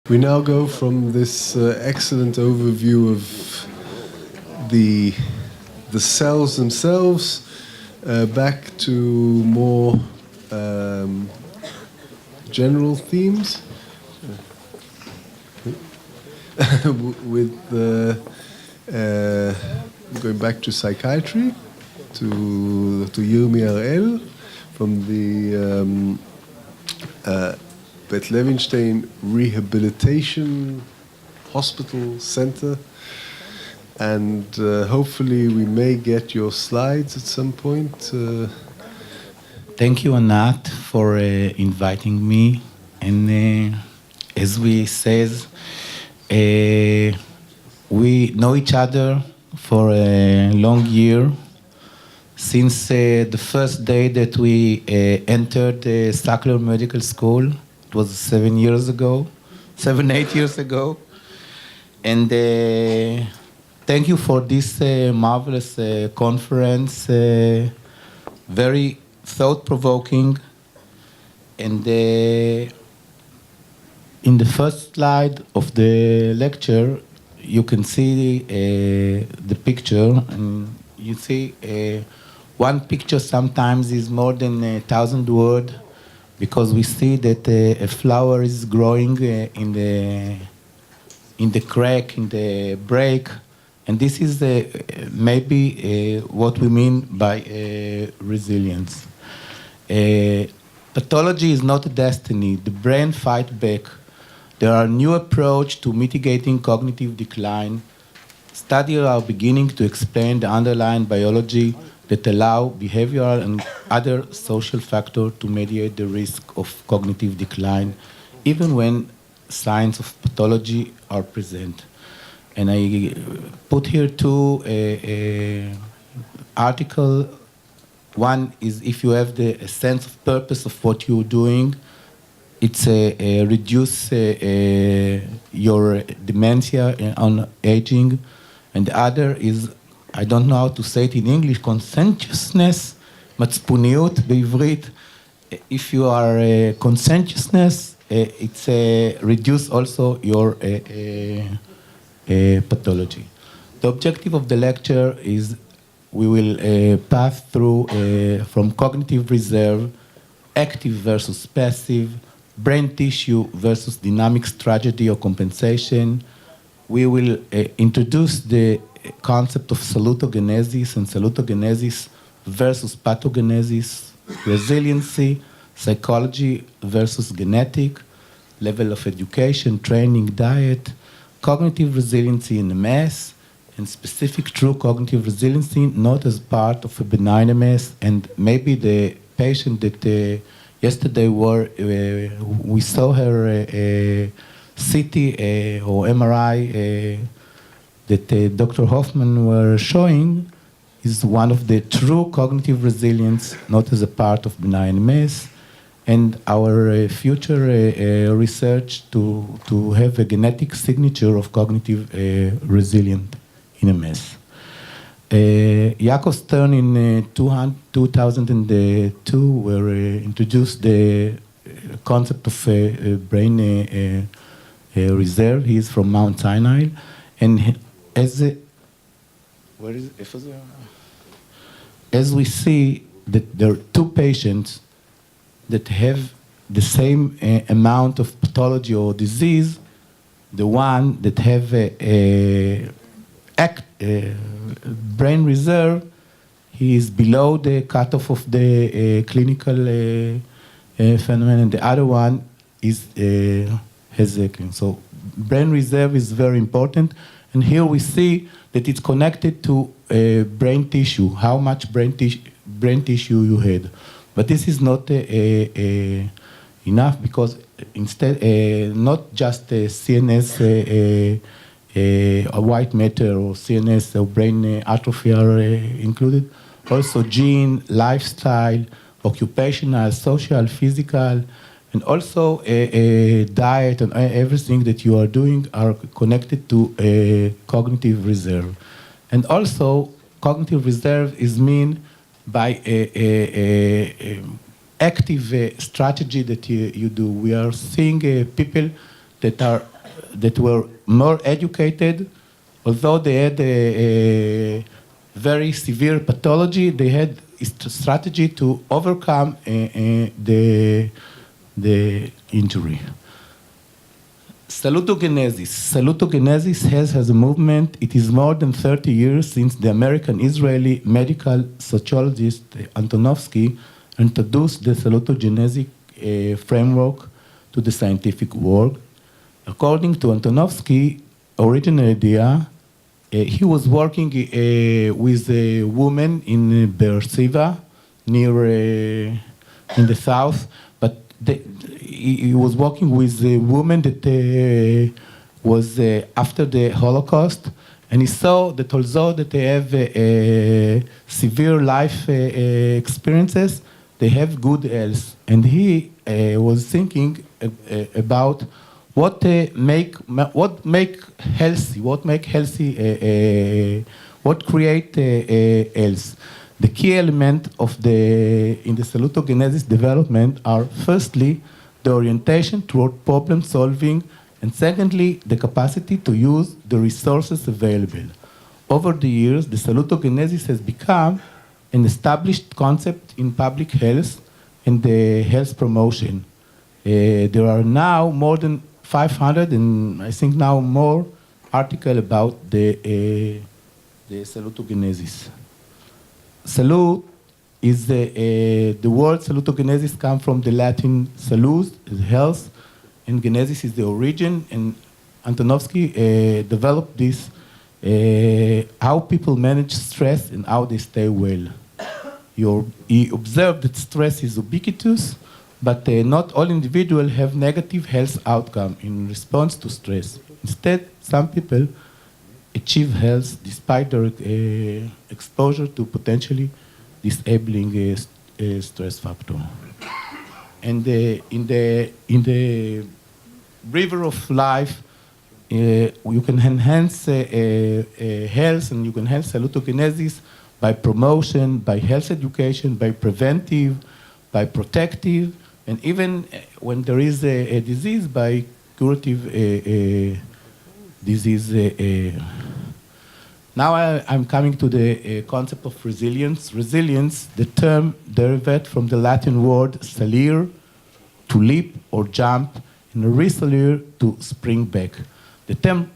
We now go from this excellent overview of the cells themselves back to more general themes with going back to psychiatry to Yermi Harel from the Beth Levinstein Rehabilitation Hospital Center, and hopefully we may get your slides at some point. Thank you, Anat, for inviting me. And as we says, we know each other for a long year. Since the first day that we entered the Sackler Medical School, it was 7 years ago, 8 years ago. And thank you for this marvelous conference, very thought-provoking. And in the first slide of the lecture, you can see the picture, and you see one picture sometimes is more than 1,000 words, because we see that a flower is growing in the crack, in the break, and this is maybe what we mean by resilience. Pathology is not a destiny. The brain fights back. There are new approaches to mitigating cognitive decline. Studies are beginning to explain the underlying biology that allow behavioral and other social factors to mediate the risk of cognitive decline, even when signs of pathology are present. And I put here two articles. One is if you have a sense of purpose of what you're doing, it's reduce your dementia on aging. And the other is, I don't know how to say it in English, conscientiousness, מצפוניות בעברית. If you are conscientiousness, it's reduce also your pathology. The objective of the lecture is we will pass through from cognitive reserve, active versus passive, brain tissue versus dynamic strategy or compensation. We will introduce the concept of salutogenesis and salutogenesis versus pathogenesis, resiliency, psychology versus genetic, level of education, training, diet, cognitive resiliency in MS, and specific true cognitive resiliency, not as part of a benign MS, and maybe the patient that yesterday we saw her CT or MRI that Dr. Hoffman were showing is one of the true cognitive resilience, not as a part of benign MS, and our future research to have a genetic signature of cognitive resilience in MS. Yaakov Stern in 2002 were introduced the concept of brain reserve. He is from Mount Sinai, and as we see that there are two patients that have the same amount of pathology or disease, the one that have a brain reserve, he is below the cutoff of the clinical phenomenon, and the other one is has a clinical. So brain reserve is very important, and here we see that it's connected to brain tissue, how much brain tissue you had. But this is not enough, because instead, not just CNS white matter or CNS or brain atrophy are included, also gene, lifestyle, occupational, social, physical, and also diet and everything that you are doing are connected to cognitive reserve. And also, cognitive reserve is mean by active strategy that you do. We are seeing people that were more educated, although they had a very severe pathology, they had a strategy to overcome the injury. Salutogenesis. Salutogenesis has a movement. It is more than 30 years since the American-Israeli medical sociologist Antonovsky introduced the salutogenetic framework to the scientific world. According to Antonovsky, original idea, he was working with a woman in Beersheba, near in the south, but he was working with a woman that was after the Holocaust, and he saw that although that they have severe life experiences, they have good health. And he was thinking about what make healthy, what create health. The key element of in the salutogenesis development are firstly the orientation toward problem solving, and secondly the capacity to use the resources available. Over the years, the salutogenesis has become an established concept in public health and the health promotion. There are now more than 500, and I think now more, articles about the salutogenesis. Salut is the word salutogenesis comes from the Latin salus, health, and genesis is the origin. And Antonovsky developed this, how people manage stress and how they stay well. He observed that stress is ubiquitous, but not all individuals have negative health outcome in response to stress. Instead, some people achieve health despite their exposure to potentially disabling stress factor. And in the river of life, you can enhance health, and you can enhance salutogenesis by promotion, by health education, by preventive, by protective, and even when there is a disease, by curative disease. Now I'm coming to the concept of resilience. Resilience, the term derived from the Latin word salire, to leap or jump, and resalire, to spring back. The term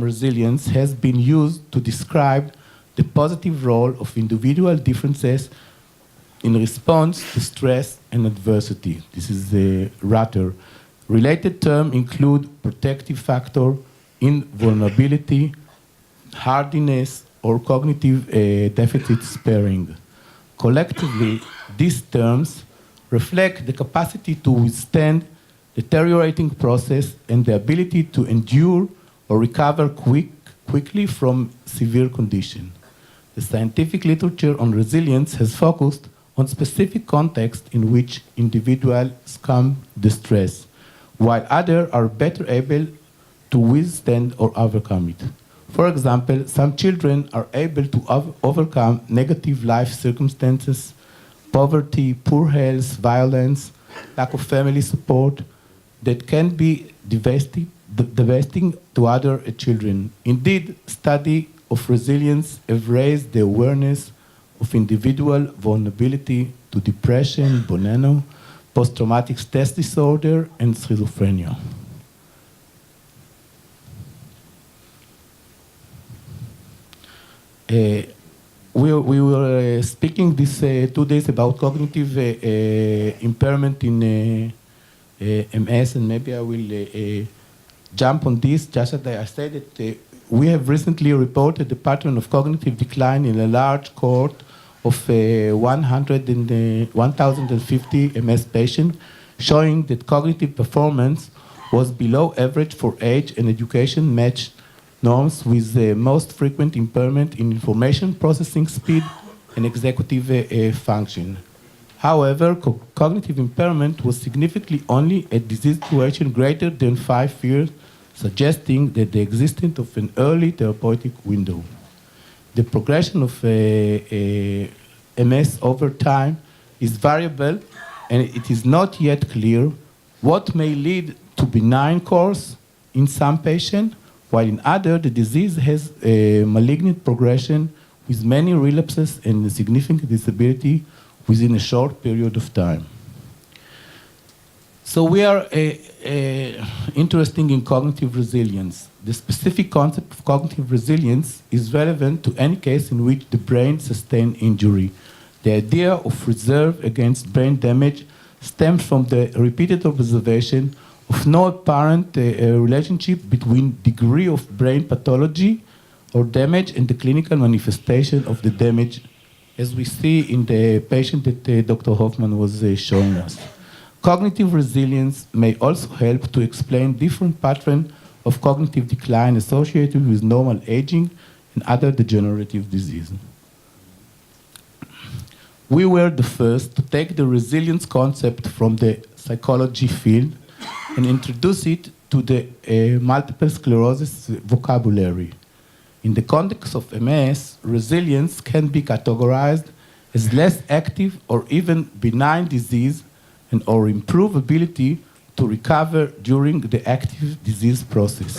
resilience has been used to describe the positive role of individual differences in response to stress and adversity. This is the Ratter. Related terms include protective factor, invulnerability, hardiness, or cognitive deficit sparing. Collectively, these terms reflect the capacity to withstand deteriorating process and the ability to endure or recover quickly from severe condition. The scientific literature on resilience has focused on specific contexts in which individuals succumb to stress, while others are better able to withstand or overcome it. For example, some children are able to overcome negative life circumstances, poverty, poor health, violence, lack of family support, that can be devastating to other children. Indeed, study of resilience have raised the awareness of individual vulnerability to depression, bonano, post-traumatic stress disorder, and schizophrenia. We were speaking these 2 days about cognitive impairment in MS, and maybe I will jump on this. Just as I said that we have recently reported the pattern of cognitive decline in a large cohort of 1,050 MS patients, showing that cognitive performance was below average for age and education matched norms, with the most frequent impairment in information processing speed and executive function. However, cognitive impairment was significantly only at disease duration greater than 5 years, suggesting that the existence of an early therapeutic window. The progression of MS over time is variable, and it is not yet clear what may lead to benign course in some patients, while in other, the disease has a malignant progression with many relapses and significant disability within a short period of time. So we are interested in cognitive resilience. The specific concept of cognitive resilience is relevant to any case in which the brain sustained injury. The idea of reserve against brain damage stems from the repeated observation of no apparent relationship between degree of brain pathology or damage and the clinical manifestation of the damage, as we see in the patient that Dr. Hoffman was showing us. Cognitive resilience may also help to explain different patterns of cognitive decline associated with normal aging and other degenerative diseases. We were the first to take the resilience concept from the psychology field and introduce it to the multiple sclerosis vocabulary. In the context of MS, resilience can be categorized as less active or even benign disease and or improved ability to recover during the active disease process.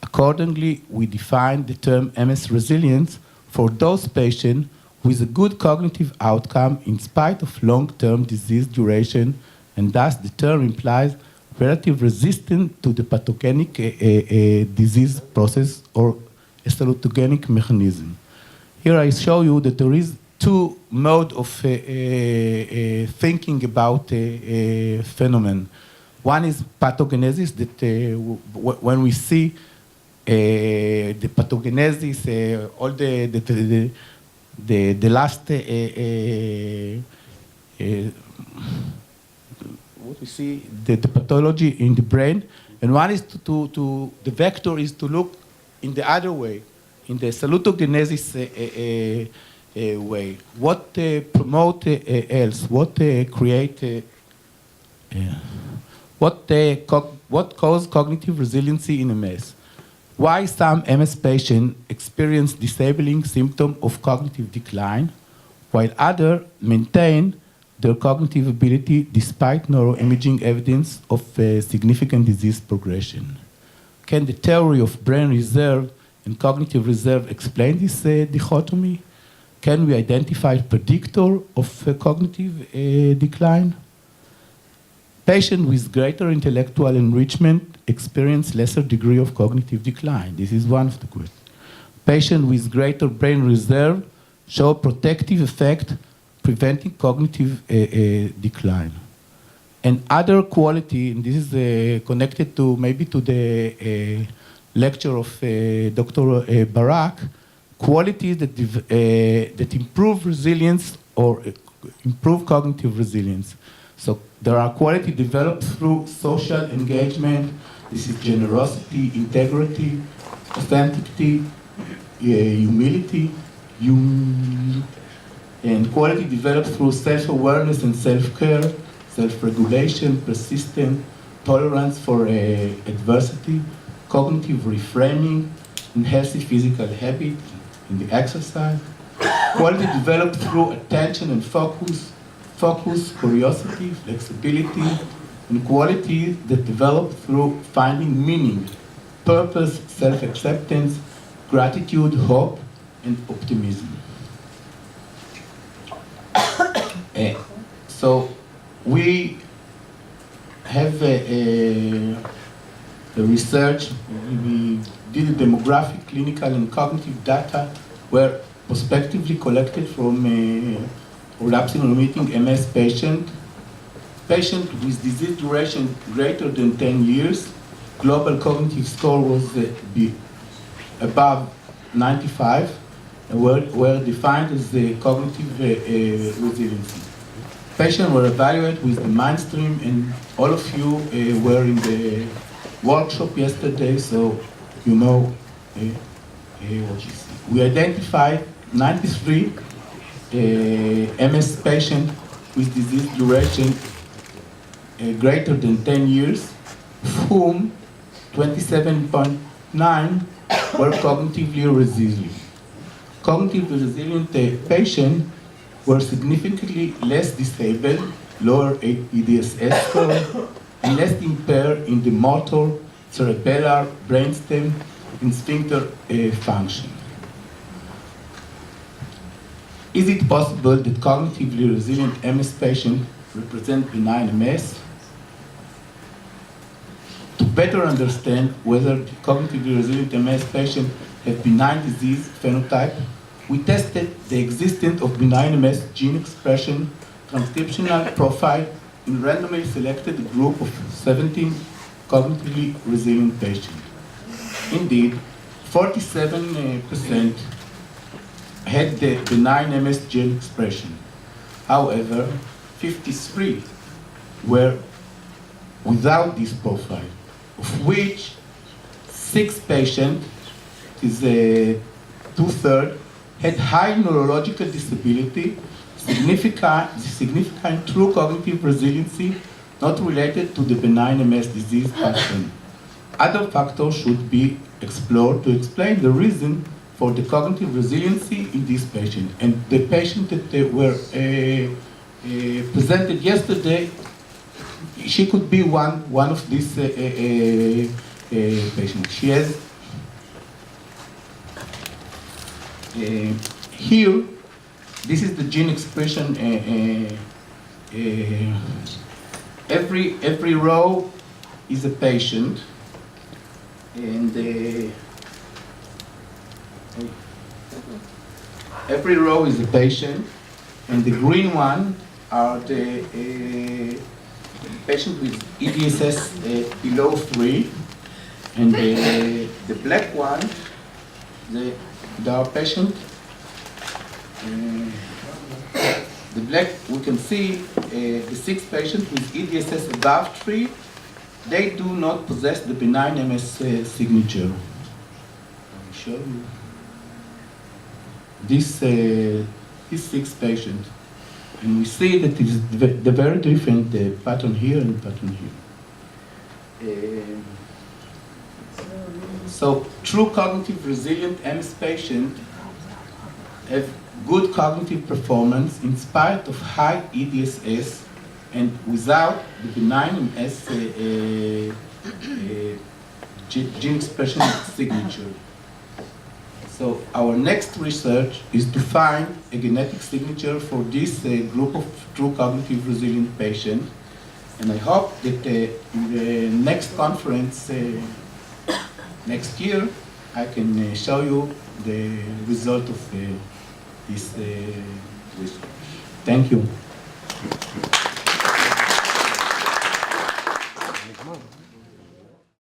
Accordingly, we define the term MS resilience for those patients with a good cognitive outcome in spite of long-term disease duration, and thus the term implies relative resistance to the pathogenic disease process or a salutogenic mechanism. Here I show you that there is two modes of thinking about a phenomenon. One is pathogenesis, that when we see the pathogenesis, all the last what we see the pathology in the brain, and one is to the vector is to look in the other way, in the salutogenesis way. What promote else? What create? What cause cognitive resiliency in MS? Why some MS patients experience disabling symptoms of cognitive decline, while others maintain their cognitive ability despite neuroimaging evidence of significant disease progression? Can the theory of brain reserve and cognitive reserve explain this dichotomy? Can we identify predictor of cognitive decline? Patients with greater intellectual enrichment experience lesser degree of cognitive decline. This is one of the questions. Patients with greater brain reserve show protective effect preventing cognitive decline. And other quality, and this is connected to maybe to the lecture of Dr. Barak, qualities that improve resilience or improve cognitive resilience. So there are qualities developed through social engagement. This is generosity, integrity, authenticity, humility, and quality developed through self-awareness and self-care, self-regulation, persistence, tolerance for adversity, cognitive reframing, and healthy physical habit in the exercise. Quality developed through attention and focus, curiosity, flexibility, and quality that develop through finding meaning, purpose, self-acceptance, gratitude, hope, and optimism. So we have a research, we did a demographic, clinical, and cognitive data were prospectively collected from relapsing or remitting MS patient with disease duration greater than 10 years. Global cognitive score was above 95, and were defined as the cognitive resiliency. Patients were evaluated with the Mindstream, and all of you were in the workshop yesterday, so you know what you see. We identified 93 MS patients with disease duration greater than 10 years, of whom 27.9 were cognitively resilient. Cognitively resilient patients were significantly less disabled, lower EDSS score, and less impaired in the motor, cerebellar, brainstem, and sphincter function. Is it possible that cognitively resilient MS patients represent benign MS? To better understand whether the cognitively resilient MS patients have benign disease phenotype, we tested the existence of benign MS gene expression transcriptional profile in randomly selected group of 17 cognitively resilient patients. Indeed, 47% had the benign MS gene expression. However, 53 were without this profile, of which 6 patients, is 2/3, had high neurological disability, significant true cognitive resiliency, not related to the benign MS disease pattern. Other factors should be explored to explain the reason for the cognitive resiliency in this patient. And the patient that were presented yesterday, she could be one of these patients. She has here, this is the gene expression. Every row is a patient, and every row is a patient, and the green one are the patient with EDSS below 3, and the black one, the patient. The black, we can see the 6 patients with EDSS above 3, they do not possess the benign MS signature. I'll show you. These 6 patients. And we see that it is the very different pattern here and pattern here. So true cognitive resilient MS patients have good cognitive performance in spite of high EDSS and without the benign MS gene expression signature. So our next research is to find a genetic signature for this group of true cognitive resilient patients. And I hope that in the next conference next year, I can show you the result of this research. Thank you.